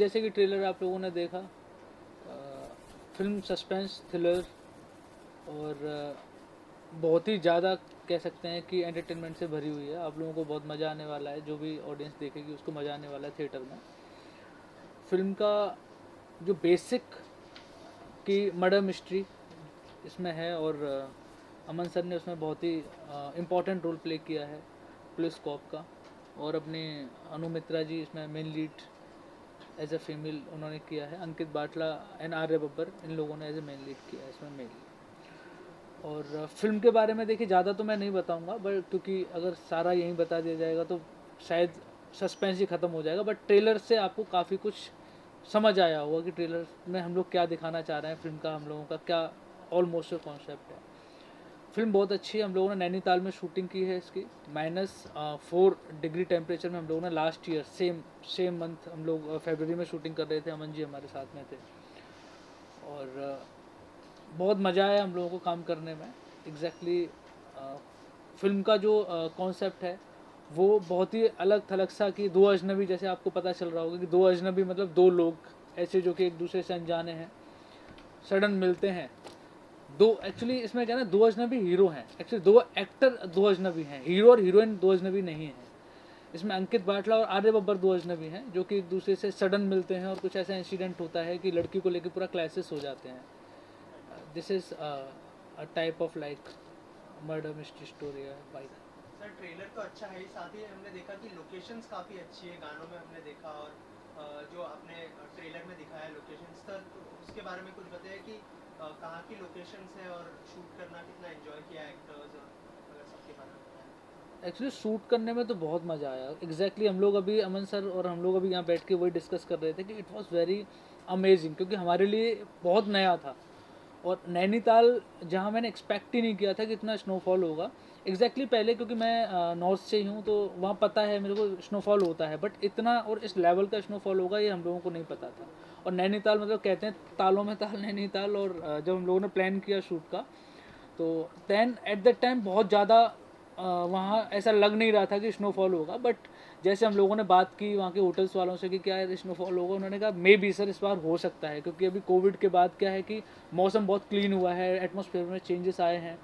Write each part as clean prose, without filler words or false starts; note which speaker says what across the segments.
Speaker 1: जैसे कि ट्रेलर आप लोगों ने देखा, फिल्म सस्पेंस थ्रिलर और बहुत ही ज़्यादा कह सकते हैं कि एंटरटेनमेंट से भरी हुई है। आप लोगों को बहुत मज़ा आने वाला है, जो भी ऑडियंस देखेगी उसको मज़ा आने वाला है थिएटर में। फिल्म का जो बेसिक की मर्डर मिस्ट्री इसमें है, और अमन सर ने उसमें बहुत ही इम्पोर्टेंट रोल प्ले किया है पुलिस कॉप का। और अपनी अनु मित्रा जी इसमें main lead as a female उन्होंने किया है। अंकित बाटला एंड आर्य बब्बर, इन लोगों ने एज ए मेन लीड किया है इसमें मेन। और फिल्म के बारे में देखिए ज़्यादा तो मैं नहीं बताऊंगा, बट क्योंकि अगर सारा यहीं बता दिया जाएगा तो शायद सस्पेंस ही ख़त्म हो जाएगा। बट ट्रेलर से आपको काफ़ी कुछ समझ आया होगा कि ट्रेलर में हम लोग क्या दिखाना चाह रहे हैं, फिल्म का हम लोगों का क्या ऑलमोस्ट कॉन्सेप्ट है। फिल्म बहुत अच्छी है। हम लोगों ने नैनीताल में शूटिंग की है इसकी। -4 डिग्री टेम्परेचर में हम लोगों ने लास्ट ईयर सेम मंथ हम लोग फरवरी में शूटिंग कर रहे थे। अमन जी हमारे साथ में थे और बहुत मज़ा आया हम लोगों को काम करने में। एग्जैक्टली फिल्म का जो कॉन्सेप्ट है वो बहुत ही अलग थलग सा, कि दो अजनबी, जैसे आपको पता चल रहा होगा कि दो अजनबी मतलब दो लोग ऐसे जो कि एक दूसरे से अनजाने हैं, सडन मिलते हैं। दो एक्चुअली इसमें क्या है ना, दो अजनबी हीरो हैं, एक्चुअली दो एक्टर दो अजनबी हैं, हीरो और हीरोइन दो अजनबी नहीं हैं। इसमें अंकित बाटला और आर्य बब्बर दो अजनबी हैं जो कि एक दूसरे से सडन मिलते हैं और कुछ ऐसा इंसिडेंट होता है कि लड़की को लेकर पूरा क्लाइसिस हो जाते हैं। This is a type of like murder mystery story है भाई।
Speaker 2: सर ट्रेलर तो अच्छा है, साथ ही हमने देखा कि लोकेशंस काफ़ी अच्छी है, गानों में हमने देखा। और जो आपने ट्रेलर में दिखाया लोकेशंस, सर तो उसके बारे में कुछ बताइए कि कहाँ की लोकेशंस है और शूट करना कितना एंजॉय किया एक्टर्स, और अगर सबके बारे में बताएं।
Speaker 1: एक्चुअली शूट करने में तो बहुत मज़ा आया। एग्जैक्टली हम लोग अभी अमन सर और हम लोग अभी यहाँ बैठ के वही डिस्कस कर रहे थे कि इट वाज वेरी अमेजिंग, क्योंकि हमारे लिए बहुत नया था। और नैनीताल जहाँ मैंने एक्सपेक्ट ही नहीं किया था कि इतना स्नोफॉल होगा। एग्जैक्टली पहले क्योंकि मैं नॉर्थ से ही हूँ तो वहाँ पता है मेरे को स्नोफॉल होता है, बट इतना और इस लेवल का स्नोफॉल होगा ये हम लोगों को नहीं पता था। और नैनीताल मतलब कहते हैं तालों में ताल नैनीताल। और जब हम लोगों ने प्लान किया शूट का तो दैन एट दैट टाइम बहुत ज़्यादा वहाँ ऐसा लग नहीं रहा था कि स्नोफॉल होगा। बट जैसे हम लोगों ने बात की वहाँ के होटल्स वालों से कि क्या है स्नोफॉल होगा, उन्होंने कहा मे बी सर इस बार हो सकता है, क्योंकि अभी कोविड के बाद क्या है कि मौसम बहुत क्लीन हुआ है, एटमॉस्फेयर में चेंजेस आए हैं,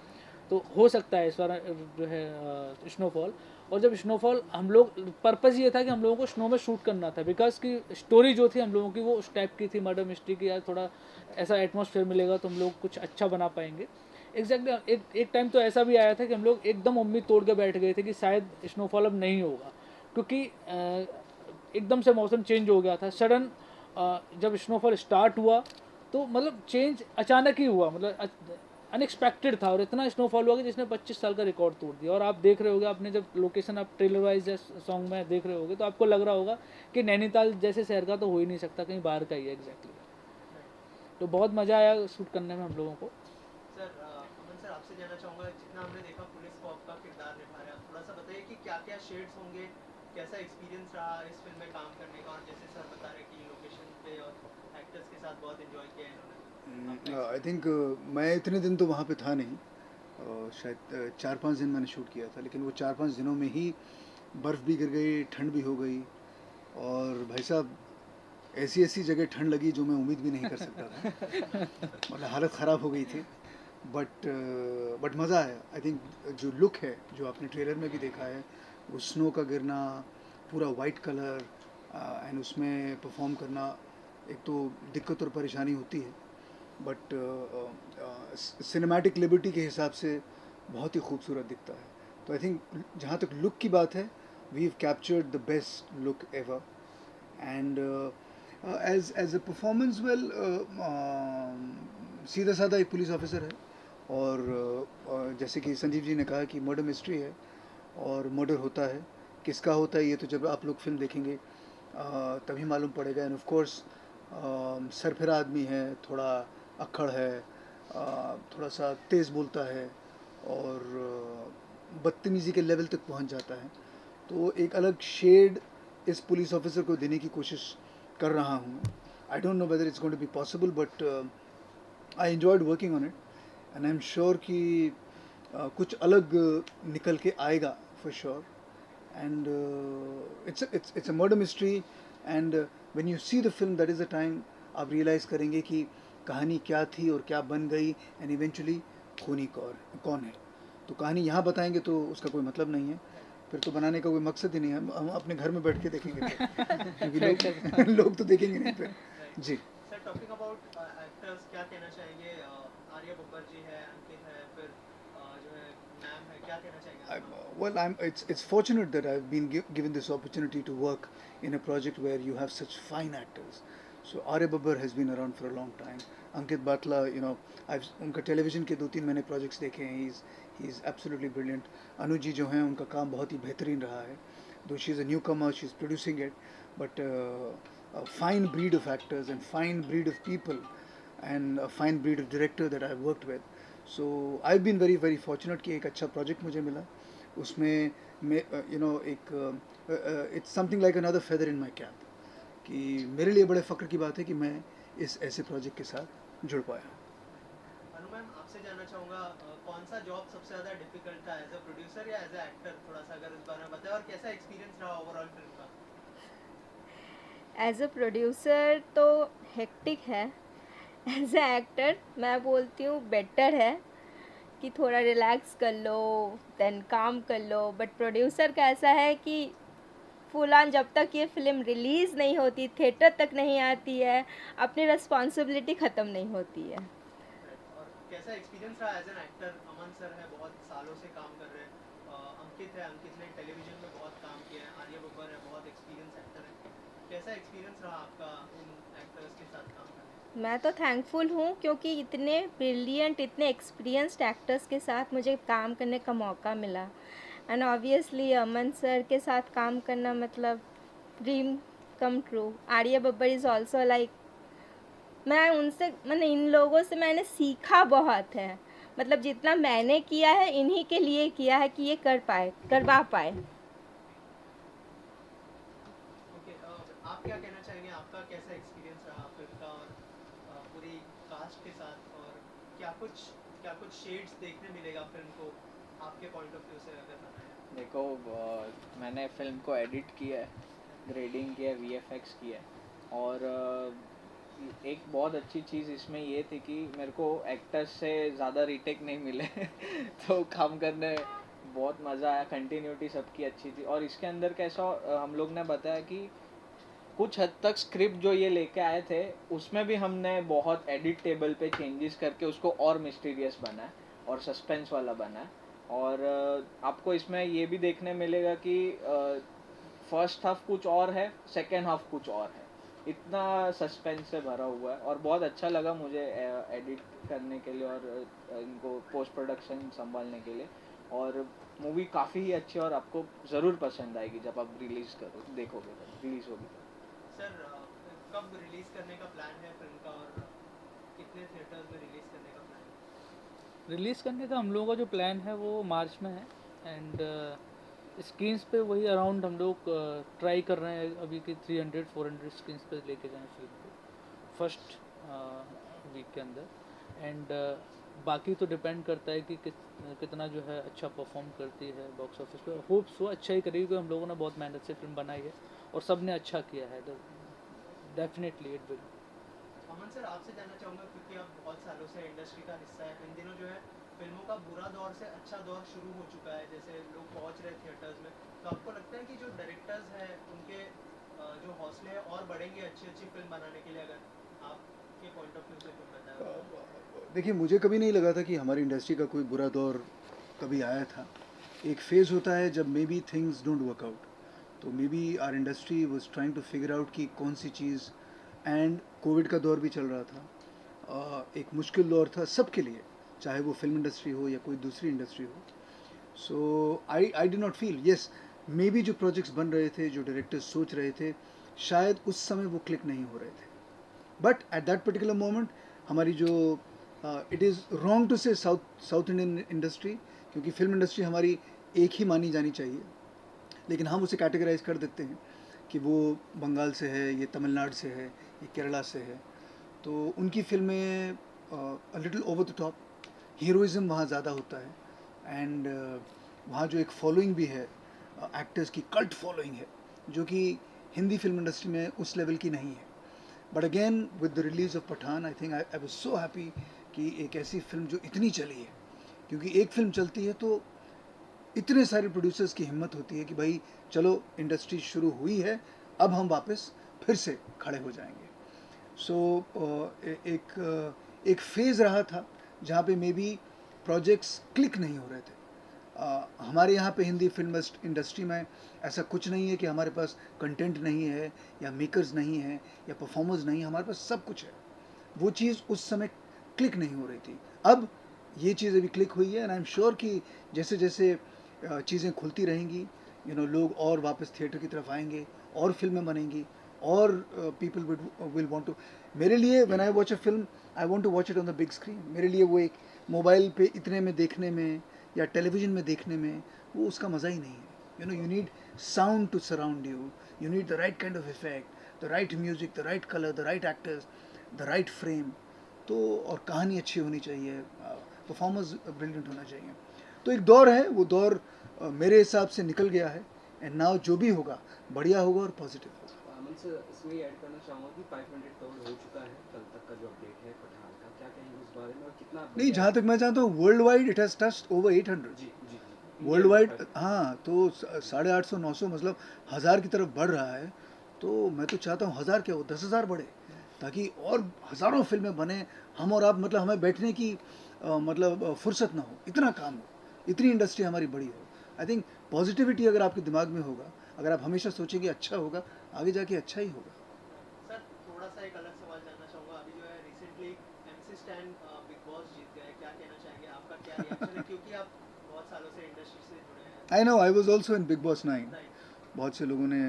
Speaker 1: तो हो सकता है इस बार जो है स्नोफॉल। और जब स्नोफॉल हम लोग पर्पज़ ये था कि हम लोगों को स्नो में शूट करना था, बिकॉज की स्टोरी जो थी हम लोगों की वो उस टाइप की थी मर्डर मिस्ट्री की, यार थोड़ा ऐसा एटमॉस्फेयर मिलेगा तो हम लोग कुछ अच्छा बना पाएंगे। एग्जैक्टली एक टाइम तो ऐसा भी आया था कि हम लोग एकदम उम्मीद तोड़ के बैठ गए थे कि शायद स्नोफॉल अब नहीं होगा, क्योंकि एकदम से मौसम चेंज हो गया था सडन। जब स्नोफॉल स्टार्ट हुआ तो मतलब चेंज अचानक ही हुआ, मतलब अनएक्सपेक्टेड था, और इतना स्नोफॉल हुआ कि जिसने 25 साल का रिकॉर्ड तोड़ दिया। और आप देख रहे होगे, आपने जब लोकेशन आप ट्रेलर वाइज या सॉन्ग में देख रहे होगे तो आपको लग रहा होगा कि नैनीताल जैसे शहर का तो हो ही नहीं सकता, कहीं बाहर का ही है एग्जैक्टली। तो बहुत मज़ा आया शूट करने में हम लोगों को।
Speaker 2: सर अमन सर, आपसे जानना चाहूँगा, जितना हमने देखा पुलिस को आपका किरदार निभा रहे हैं, आप थोड़ा सा बताइए कि क्या क्या शेड्स होंगे, कैसा एक्सपीरियंस रहा इस फिल्म में काम करने का। और जैसे सर बता रहे कि लोकेशन पे और एक्टर्स के साथ बहुत एंजॉय किया है इन्होंने।
Speaker 3: आई थिंक मैं इतने दिन तो वहाँ पे था नहीं, शायद 4-5 दिन मैंने शूट किया था, लेकिन वो 4-5 दिनों में ही बर्फ़ भी गिर गई, ठंड भी हो गई। और भाई साहब ऐसी ऐसी जगह ठंड लगी जो मैं उम्मीद भी नहीं कर सकता था। मतलब हालत ख़राब हो गई थी। बट मज़ा आया। आई थिंक जो लुक है जो आपने ट्रेलर में भी देखा है, वो स्नो का गिरना, पूरा वाइट कलर एंड उसमें परफॉर्म करना, एक तो दिक्कत और परेशानी होती है, बट सिनेमैटिक लिबर्टी के हिसाब से बहुत ही खूबसूरत दिखता है। तो आई थिंक जहाँ तक लुक की बात है, we have captured the best look ever. And as a performance, well सीधा साधा एक पुलिस ऑफिसर है। और जैसे कि संजीव जी ने कहा कि मर्डर मिस्ट्री है, और मर्डर होता है, किसका होता है ये तो जब आप लोग फिल्म देखेंगे तभी मालूम पड़ेगा। एंड ऑफ कोर्स सरफिरा आदमी है, थोड़ा अक्खड़ है, थोड़ा सा तेज़ बोलता है, और बदतमीज़ी के लेवल तक पहुंच जाता है। तो एक अलग शेड इस पुलिस ऑफिसर को देने की कोशिश कर रहा हूँ। I don't know whether it's going to be possible, but I enjoyed working on it, and I am sure कि कुछ अलग निकल के आएगा for sure. And it's a murder mystery and when you see the film that is the time आप realize करेंगे कि कहानी क्या थी और क्या बन गई, एंड इवेंचुअली खूनी कौन है। तो कहानी यहाँ बताएंगे तो उसका कोई मतलब नहीं है, फिर तो बनाने का कोई मकसद ही नहीं है। हम अपने घर में बैठ के देखेंगे फिर, क्योंकि लोग लोग तो देखेंगे नहीं फिर। जी
Speaker 2: सर, टॉकिंग अबाउट एक्टर्स, क्या कहना चाहेंगे? आर्या बब्बर जी है, अंकित है, फिर जो है मैम है, क्या कहना चाहेंगे आप?
Speaker 3: Well, it's fortunate that I've been given this opportunity to work in a project where you have such fine actors. So Arya Babbar has been around for a long time. Ankit Batla, you know, I've उनका television के 2-3 मैंने projects देखे हैं. He's absolutely brilliant. Anu ji जो हैं उनका काम बहुत ही बेहतरीन रहा है. Though she's a newcomer, she's producing it, but a fine breed of actors and fine breed of people and a fine breed of director that I've worked with. So I've been very very fortunate कि एक अच्छा project मुझे मिला. उसमें मैं you know एक it's something like another feather in my cap, कि मेरे लिए बड़े फ़ख्र की बात है कि मैं इस ऐसे प्रोजेक्ट के साथ जुड़ पाया.
Speaker 2: अनु मैम, आपसे जानना चाहूँगा, कौन सा जॉब सबसे ज़्यादा डिफिकल्ट था, एज अ प्रोड्यूसर या एज अ एक्टर? थोड़ा सा अगर इस बारे में बताएं, और कैसा एक्सपीरियंस रहा ओवरऑल फिल्म का?
Speaker 4: एज अ प्रोड्यूसर तो हेक्टिक है. एज अ एक्टर मैं बोलती हूँ बेटर है कि थोड़ा रिलैक्स कर लो, देन काम कर लो. बट प्रोड्यूसर का ऐसा है कि फुल ऑन जब तक ये फिल्म रिलीज़ नहीं होती, थिएटर तक नहीं आती है, अपनी रिस्पॉन्सिबिलिटी ख़त्म नहीं होती है.
Speaker 2: और कैसा एक्सपीरियंस रहा as an actor? Aman sir है, बहुत सालों से काम कर रहे हैं. अंकित है, अंकित ने टेलीविजन में बहुत काम किया है. आर्या बब्बर है, बहुत एक्सपीरियंस एक्टर है. कैसा एक्सपीरियंस रहा आपका इन एक्टर्स के साथ काम करने?
Speaker 4: मैं तो थैंकफुल हूँ क्योंकि इतने ब्रिलियंट, इतने एक्सपीरियंस्ड एक्टर्स के साथ मुझे काम करने का मौका मिला. एंड ऑब्वियसली अमन सर के साथ काम करना मतलब dream come true. Arya Babbar is also like, मैंने इन लोगों से मैंने सीखा बहुत है. मतलब जितना मैंने किया है इन्हीं के लिए किया है कि ये करवा पाए.
Speaker 2: ओके, आप क्या कहना चाहेंगे? आपका कैसा एक्सपीरियंस रहा फिल्म का और पूरी कास्ट के साथ? और क्या कुछ शेड्स देखने मिलेगा फिल्म को आपके पॉइंट ऑफ व्यू से अगर बताएं?
Speaker 5: देखो, मैंने फ़िल्म को एडिट किया है, ग्रेडिंग किया है, वीएफएक्स किया है, और एक बहुत अच्छी चीज़ इसमें ये थी कि मेरे को एक्टर्स से ज़्यादा रीटेक नहीं मिले तो काम करने बहुत मज़ा आया. कंटिन्यूटी सबकी अच्छी थी. और इसके अंदर कैसा हम लोग ने बताया कि कुछ हद तक स्क्रिप्ट जो ये लेके आए थे उसमें भी हमने बहुत एडिट टेबल पे चेंजेस करके उसको और मिस्टीरियस बनाया और सस्पेंस वाला बनाया. और आपको इसमें ये भी देखने मिलेगा कि फर्स्ट हाफ कुछ और है, सेकेंड हाफ कुछ और है. इतना सस्पेंस से भरा हुआ है और बहुत अच्छा लगा मुझे एडिट करने के लिए और इनको पोस्ट प्रोडक्शन संभालने के लिए. और मूवी काफ़ी ही अच्छी है और आपको ज़रूर पसंद आएगी जब आप देखोगे रिलीज़ होगी.
Speaker 2: सर, कब रिलीज करने का प्लान है फिल्म का, और कितने थिएटर्स में रिलीज करने का प्लान है?
Speaker 1: रिलीज़ करने का हम लोगों का जो प्लान है वो मार्च में है. एंड स्क्रीन्स पे वही अराउंड हम लोग ट्राई कर रहे हैं अभी कि 300-400 स्क्रीन्स पे लेके जाएं फिल्म को फर्स्ट वीक के अंदर. एंड बाकी तो डिपेंड करता है कि कितना जो है अच्छा परफॉर्म करती है बॉक्स ऑफिस पे. होप्स वो अच्छा ही करेगी क्योंकि हम लोगों ने बहुत मेहनत से फिल्म बनाई है और सब ने अच्छा किया है. Definitely it will.
Speaker 2: Aman sir, आपसे जानना चाहूँगा, क्योंकि आप बहुत सालों से इंडस्ट्री का हिस्सा है, इन दिनों जो है फिल्मों का बुरा दौर से अच्छा दौर शुरू हो चुका है, जैसे लोग पहुंच रहे थिएटर्स में. तो आपको लगता है कि जो डायरेक्टर्स हैं उनके जो हौसले हैं और बढ़ेंगे अच्छी फिल्म बनाने के लिए? अगर आपके पॉइंट ऑफ व्यू से कुछ बताएं.
Speaker 3: देखिए, मुझे कभी नहीं लगा था कि हमारी इंडस्ट्री का कोई बुरा दौर कभी आया था. एक फेज़ होता है जब maybe things don't work out, तो maybe our industry was trying to figure out कि कौन सी चीज़. एंड कोविड का दौर भी चल रहा था. एक मुश्किल दौर था सबके लिए, चाहे वो फिल्म इंडस्ट्री हो या कोई दूसरी इंडस्ट्री हो. So I did not feel, yes maybe जो प्रोजेक्ट्स बन रहे थे, जो डायरेक्टर्स सोच रहे थे, शायद उस समय वो क्लिक नहीं हो रहे थे. But at that particular moment हमारी जो इट इज़ रॉन्ग टू से साउथ इंडियन इंडस्ट्री, क्योंकि फिल्म इंडस्ट्री हमारी एक ही मानी जानी चाहिए, लेकिन हम उसे कैटेगराइज कर देते हैं कि वो बंगाल से है, ये तमिलनाडु से है, ये केरला से है. तो उनकी फिल्में a little over the top, heroism वहाँ ज़्यादा होता है. एंड वहाँ जो एक फॉलोइंग भी है, एक्टर्स की कल्ट फॉलोइंग है, जो कि हिंदी फिल्म इंडस्ट्री में उस लेवल की नहीं है. But again with the release of Pathaan I think I was so happy कि एक ऐसी फिल्म जो इतनी चली है, क्योंकि एक फिल्म चलती है तो इतने सारे प्रोड्यूसर्स की हिम्मत होती है कि भाई चलो इंडस्ट्री शुरू हुई है, अब हम वापस फिर से खड़े हो जाएंगे. सो एक फेज़ रहा था जहाँ पे मे बी प्रोजेक्ट्स क्लिक नहीं हो रहे थे. हमारे यहाँ पे हिंदी फिल्म इंडस्ट्री में ऐसा कुछ नहीं है कि हमारे पास कंटेंट नहीं है या मेकर्स नहीं है या परफॉर्मर्स नहीं है, हमारे पास सब कुछ है. वो चीज़ उस समय क्लिक नहीं हो रही थी. अब ये चीज़ अभी क्लिक हुई है एंड आई एम श्योर कि जैसे जैसे चीज़ें खुलती रहेंगी, लोग और वापस थिएटर की तरफ आएंगे और फिल्में बनेंगी और पीपल विल वांट टू. मेरे लिए when I watch a film I want to watch it on the big screen. मेरे लिए वो एक मोबाइल पे इतने में देखने में या टेलीविज़न में देखने में वो उसका मज़ा ही नहीं है. You need sound to surround you, you need the right kind of effect, the right music, the right colour, the right actors, the right frame. तो और कहानी अच्छी होनी चाहिए, परफॉर्मेंस ब्रिलियंट होना चाहिए. तो एक दौर है, वो दौर मेरे हिसाब से निकल गया है एंड नाउ जो भी होगा बढ़िया होगा और पॉजिटिव होगा.
Speaker 6: अमन सर, इसमें ऐड करना चाहूँगा कि 500 करोड़ हो चुका है कल तक का जो अपडेट है पठान का, क्या कहेंगे उस बारे में और कितना
Speaker 3: नहीं, जहाँ तक मैं जानता हूँ worldwide it has touched over 800.
Speaker 6: जी जी
Speaker 3: वर्ल्ड वाइड. हाँ, तो 850 900 मतलब 1000 की तरफ बढ़ रहा है. तो मैं तो चाहता हूँ 1000 क्या हो, 10,000 बढ़े, ताकि और हज़ारों फिल्में बने. हम और आप मतलब हमें बैठने की मतलब फुर्सत ना हो, इतना काम हो, इतनी इंडस्ट्री हमारी बड़ी हो. आई थिंक पॉजिटिविटी अगर आपके दिमाग में होगा, अगर आप हमेशा सोचेंगे अच्छा होगा, आगे जाके अच्छा ही होगा.
Speaker 2: सर थोड़ा सा एक अलग सवाल जानना चाहूँगा. अभी जो है recently MC Stan Bigg Boss जीत गए, क्या कहना चाहेंगे, आपका क्या रिएक्शन है, क्योंकि आप बहुत सालों से इंडस्ट्री से जुड़े हैं.
Speaker 3: I know, I was also in big boss 9.
Speaker 2: Right.
Speaker 3: बहुत से लोगों ने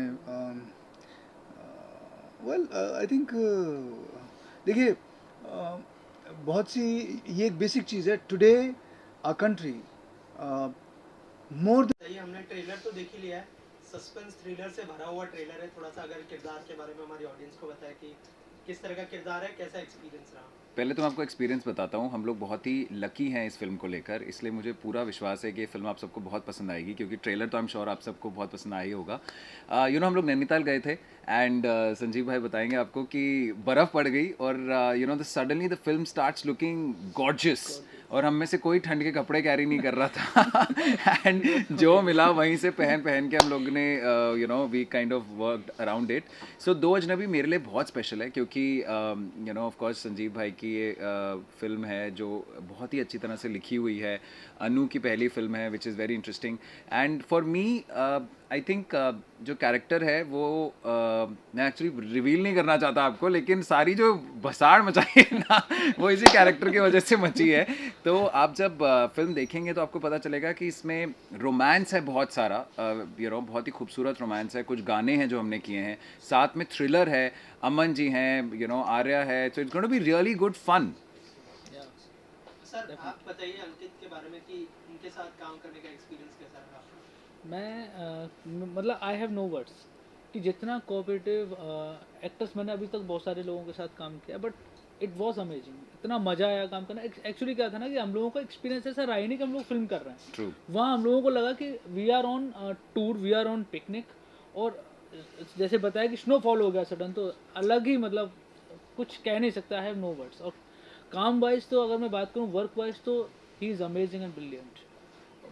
Speaker 3: वेल आई थिंक देखिए, बहुत सी ये एक बेसिक चीज़ है. टुडे आवर कंट्री मोर
Speaker 2: ये हमने ट्रेलर तो देख ही लिया है, सस्पेंस थ्रिलर से भरा हुआ ट्रेलर है. थोड़ा सा अगर किरदार के बारे में हमारी ऑडियंस को बताए कि किस तरह का किरदार है, कैसा एक्सपीरियंस रहा.
Speaker 7: पहले तो मैं आपको एक्सपीरियंस बताता हूँ. हम लोग बहुत ही लकी हैं इस फिल्म को लेकर, इसलिए मुझे पूरा विश्वास है कि ये फिल्म आप सबको बहुत पसंद आएगी, क्योंकि ट्रेलर तो आई एम श्योर आप सबको बहुत पसंद आया ही होगा. हम लोग नैनीताल गए थे एंड संजीव भाई बताएंगे आपको कि बर्फ़ पड़ गई और suddenly the film starts looking gorgeous, और हम में से कोई ठंड के कपड़े कैरी नहीं कर रहा था एंड जो मिला वहीं से पहन के हम लोग ने we kind of worked around it. So 2 अजनबी मेरे लिए बहुत स्पेशल है, क्योंकि ऑफ कोर्स संजीव भाई की ये फिल्म है जो बहुत ही अच्छी तरह से लिखी हुई है. अनु की पहली फिल्म है विच is very interesting. And for me I think जो कैरेक्टर है वो मैं एक्चुअली रिवील नहीं करना चाहता आपको, लेकिन सारी जो भसाड़ मचाई है ना वो इसी कैरेक्टर की वजह से मची है. तो आप जब फिल्म देखेंगे तो आपको पता चलेगा कि इसमें रोमांस है बहुत सारा, बहुत ही खूबसूरत रोमांस है. कुछ गाने हैं जो हमने किए हैं, साथ में थ्रिलर है, अमन जी हैं, आर्या है. So it's going to be really good fun.
Speaker 2: Sir आप बताइए अंकित के बारे में कि उनके साथ काम करने का एक्सपीरियंस कैसा रहा.
Speaker 1: मैं मतलब आई हैव नो वर्ड्स कि जितना कोऑपरेटिव एक्टर्स मैंने अभी तक बहुत सारे लोगों के साथ काम किया, बट इट वाज अमेजिंग. इतना मज़ा आया काम करना. एक्चुअली क्या था ना कि हम लोगों का एक्सपीरियंस ऐसा रहा ही नहीं कि हम लोग फिल्म कर रहे हैं.
Speaker 7: ट्रू.
Speaker 1: वहाँ हम लोगों को लगा कि we are on tour, we are on picnic. और जैसे बताया कि स्नोफॉल हो गया सडन, तो अलग ही मतलब कुछ कह नहीं सकता. I have no words. और काम वाइज तो अगर मैं बात करूँ, वर्क वाइज तो he is amazing and brilliant.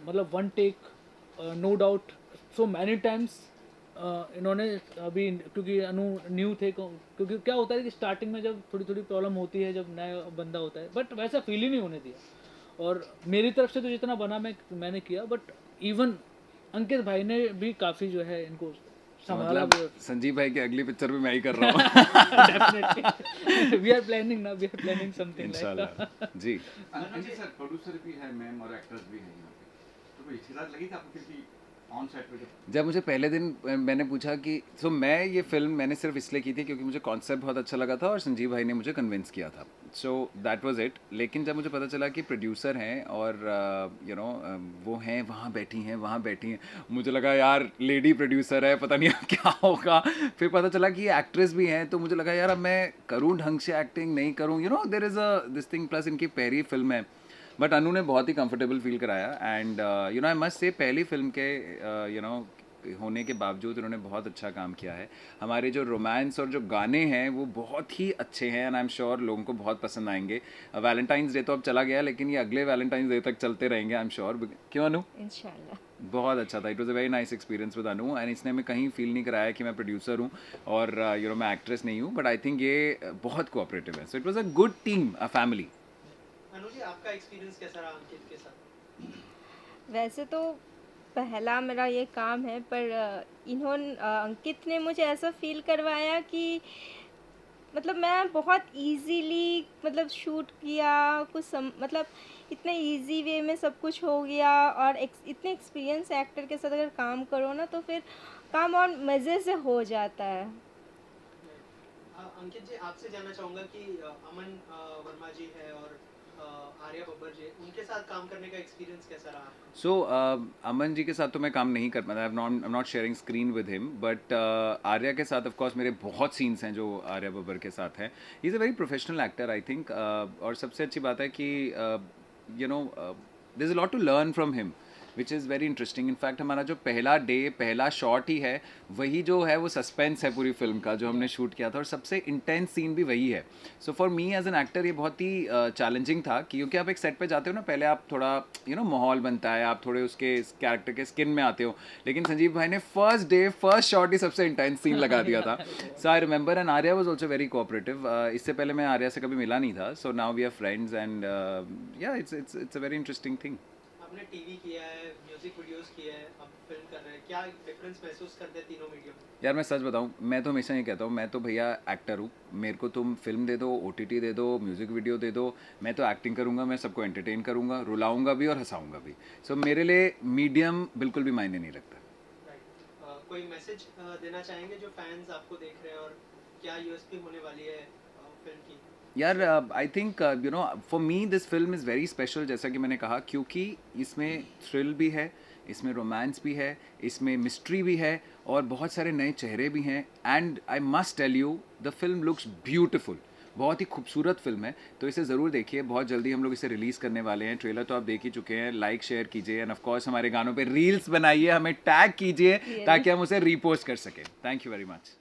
Speaker 1: मतलब one take, no doubt, so many times इन्होंने अभी, क्योंकि अनु न्यू थे, क्योंकि क्या होता है कि स्टार्टिंग में जब थोड़ी थोड़ी प्रॉब्लम होती है जब नया बंदा होता है, बट वैसा फील ही नहीं होने दिया. और मेरी तरफ से तो जितना बना मैंने किया, बट इवन अंकित भाई ने भी काफ़ी जो है इनको संभाला.
Speaker 7: मतलब संजीव भाई की अगली पिक्चर भी मैं ही कर रहा हूँ.
Speaker 1: Definitely we are planning something
Speaker 7: इंशाल्लाह. जी.
Speaker 6: अंकित सर प्रोड्यूसर भी है मैम और एक्टर्स भी हैं यहाँ पे, तो हिचकिचाहट लगी थी आपको क्योंकि ऑन सेट पे
Speaker 7: जब मुझे पहले दिन मैंने पूछा कि मैं ये फिल्म मैंने सिर्फ इसलिए की थी क्योंकि मुझे कॉन्सेप्ट बहुत अच्छा लगा था और संजीव भाई ने मुझे कन्विंस किया था. So that was it. लेकिन जब मुझे पता चला कि प्रोड्यूसर हैं और वो हैं वहाँ बैठी हैं, मुझे लगा यार लेडी प्रोड्यूसर है, पता नहीं अब क्या होगा. फिर पता चला कि ये एक्ट्रेस भी हैं, तो मुझे लगा यार अब मैं करूँ ढंग से एक्टिंग, नहीं करूँ. There is a this thing. Plus इनकी पहली फिल्म है, बट अनु ने बहुत ही कंफर्टेबल फील कराया. एंड आई मस्ट से पहली फिल्म के होने के बावजूद उन्होंने बहुत अच्छा काम किया है। हमारे जो रोमांस और जो गाने हैं वो बहुत ही अच्छे हैं एंड आई एम श्योर लोगों को बहुत पसंद आएंगे। वैलेंटाइंस डे तो अब चला गया, लेकिन ये अगले वैलेंटाइंस डे तक चलते रहेंगे आई एम श्योर। क्यों अनु?
Speaker 4: इंशाल्लाह।
Speaker 7: बहुत अच्छा था। It was a very nice experience with Anu and इसने हमें कहीं फील नहीं कराया कि मैं प्रोड्यूसर हूँ और मैं एक्ट्रेस नहीं हूँ, बट आई थिंक ये बहुत कोऑपरेटिव है। So it was a good team, a family.
Speaker 2: Anu ji, आपका एक्सपीरियंस कैसा रहा अंकित के साथ?
Speaker 4: वैसे तो पहला मेरा ये काम है, पर अंकित ने मुझे ऐसा फील करवाया कि मतलब मैं बहुत इजीली मतलब शूट किया, मतलब इतने इजी वे में सब कुछ हो गया। और इतने एक्सपीरियंस एक्टर के साथ अगर काम करो ना तो फिर काम और मज़े से हो जाता है।
Speaker 2: अंकित जी, आपसे जानना चाहूँगा कि अमन वर्मा जी है और आर्या बब्बर जी, उनके साथ काम करने का एक्सपीरियंस कैसा रहा आपका?
Speaker 7: सो अमन जी के साथ तो मैं काम नहीं कर पाता, I am not sharing screen with him, but Arya के साथ ऑफ कोर्स मेरे बहुत सीन्स हैं जो आर्या बब्बर के साथ हैं। He is a very professional actor I think, और सबसे अच्छी बात है कि there is a lot to learn from him which is very interesting. In fact हमारा जो पहला शॉट ही है वही जो है वो सस्पेंस है पूरी फिल्म का जो हमने शूट किया था, और सबसे इंटेंस सीन भी वही है। So for me as an actor ये बहुत ही चैलेंजिंग था, क्योंकि आप एक सेट पे जाते हो ना, पहले आप थोड़ा माहौल बनता है, आप थोड़े उसके कैरेक्टर के स्किन में आते हो, लेकिन संजीव भाई ने फर्स्ट शॉट ही सबसे इंटेंस सीन लगा दिया था। So I remember, and Arya was also very cooperative. इससे पहले मैं आर्या से कभी मिला नहीं था, so now we are friends and yeah it's a very interesting thing.
Speaker 2: आपने टीवी किया है, म्यूजिक वीडियोस किया है, अब फिल्म कर रहे हैं, क्या डिफरेंस महसूस करते हैं तीनों मीडियम में?
Speaker 7: यार मैं सच बताऊं, मैं तो हमेशा ये कहता हूँ, मैं तो भैया एक्टर हूँ, मेरे को तुम फिल्म दे दो, OTT दे दो, म्यूज़िक वीडियो दे दो, मैं तो एक्टिंग करूँगा, मैं सबको एंटरटेन करूँगा, रुलाऊंगा भी और हंसाऊंगा भी। सो मेरे लिए मीडियम बिल्कुल भी मायने नहीं रखता।
Speaker 2: राइट, कोई मैसेज देना चाहेंगे जो फैंस आपको देख रहे हैं, और क्या USP होने वाली है फिल्म की?
Speaker 7: यार I think for me this film is very special, जैसा कि मैंने कहा, क्योंकि इसमें थ्रिल भी है, इसमें रोमांस भी है, इसमें मिस्ट्री भी है, और बहुत सारे नए चेहरे भी हैं। And I must tell you, the film looks beautiful, बहुत ही खूबसूरत फिल्म है, तो इसे ज़रूर देखिए। बहुत जल्दी हम लोग इसे रिलीज़ करने वाले हैं। ट्रेलर तो आप देख ही चुके हैं। लाइक शेयर कीजिए एंड ऑफ कोर्स हमारे गानों पे रील्स बनाइए, हमें टैग कीजिए ताकि हम उसे रीपोस्ट कर सकें। Thank you very much.